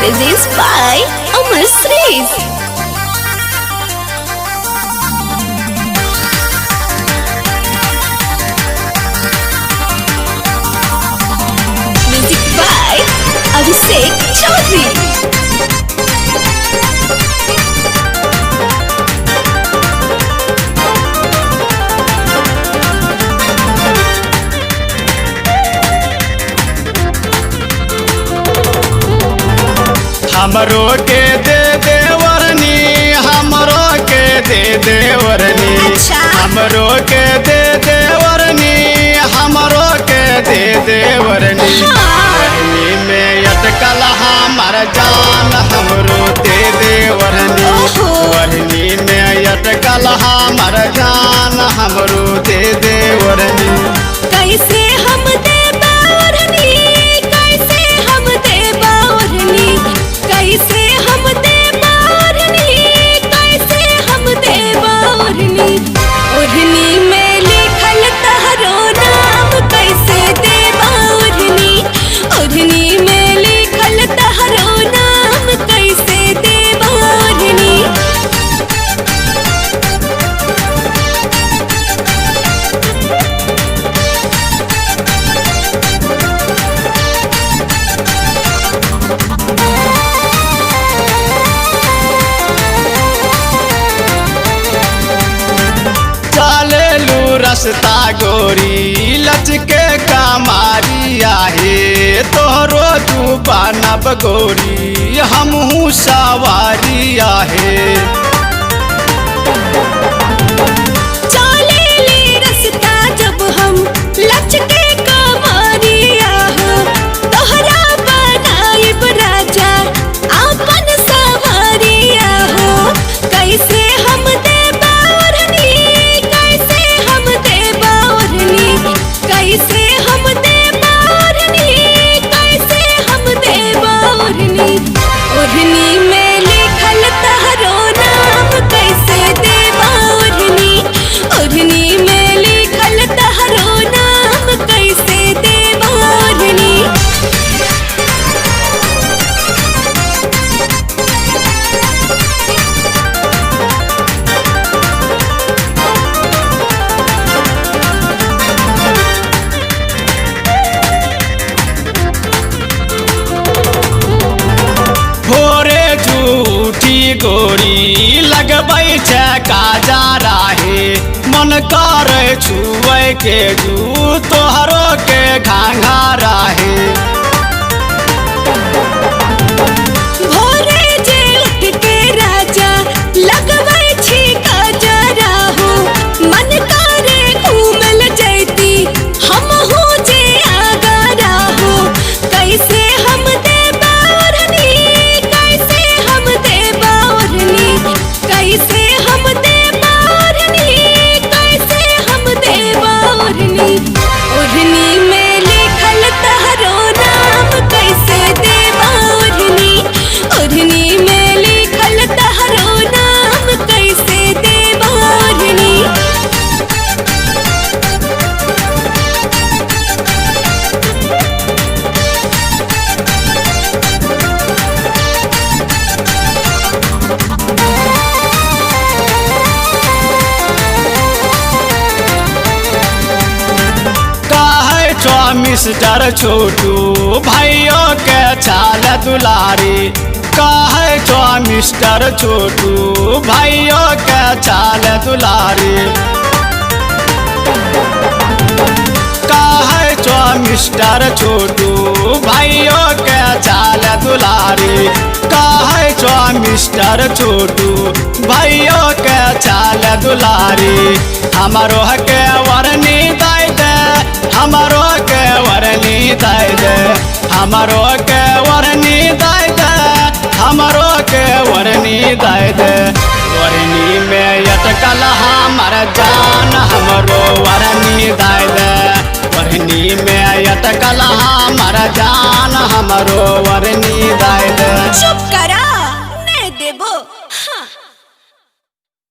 presents by Amar Shreyas. Music by Abhishek Chaudhary. हमरो के दे देवरनी, हमरो के दे देवरनी, अच्छा। हमरो के दे देवरनी, हमरो के दे देवरनी। वरनी में अटकल हमर जान, हमरो दे देवरनी। ओहो। वरनी में अटकल हमर जान, हमरो दे देवरनी। कैसे हम देबा ओढ़नी, कैसे हम देबा ओढ़नी, कैसे हम देबा ओढ़नी, कैसे हम देबा ओढ़नी। ओढ़नी में लिखल तहरो नाम, कैसे देबा ओढ़नी। ओढ़नी में लिखल तहरो नाम, कैसे देबा ओढ़नी। चलेलू रस्ता गोरी लचके कमारी आहे, तोहरो तू बनब गोरी हमहू सवारी आहे। चलेली रस्ता जब हम लचके कमरिया हो, तोहरा बनाइब राजा आपन सवारिया हो। कैसे हम देबा ओढ़नी, कैसे हम देबा ओढ़नी, कैसे हम देबा ओढ़नी, कैसे हम देबा ओढ़नी। ओढ़नी में लिखल तहरो नाम, कैसे देबा ओढ़नी। ओढ़नी में लिखल तहरो नाम, कैसे देबा ओढ़नी। भोरे झूठी गोरी लगबै छै काजा राहे, मन करे छुए के जू तोहरो के घाघा राहे। भोरे जे उठ के राजा लगबै छी काजरा हो, मन करे घूमल जैती हमहू जे आगरा हो। कैसे हम देबा ओढ़नी, कैसे हम देबा ओढ़नी, कैसे हम देबा ओढ़नी, कैसे हम देबा ओढ़नी। ओढ़नी में लिखल तहरो नाम, कैसे देबा ओढ़नी। ओढ़नी में लिखल तहरो नाम, कैसे देबा ओढ़नी। काहे छो मिस्टर छोटू भाइयों के चाल दुलारी। काहे छो मिस्टर छोटू भाइयों के चाल दुलारी। काहे छो मिस्टर छोटू भाइयों के चाल दुलारी। काहे छो मिस्टर छोटू भाइयों के चाल दुलारी। हमारो के वरनी दाई दे, हमारो के वरनी दाई दे, हमारो के वरनी दाई दे, हमारो के वरनी दाई दे। वरनी में अटकल हमर जान, हमरो वरनी दाई दे। वरनी में अटकल हमर जान, हमरो वरनी दाई दे। चुप कर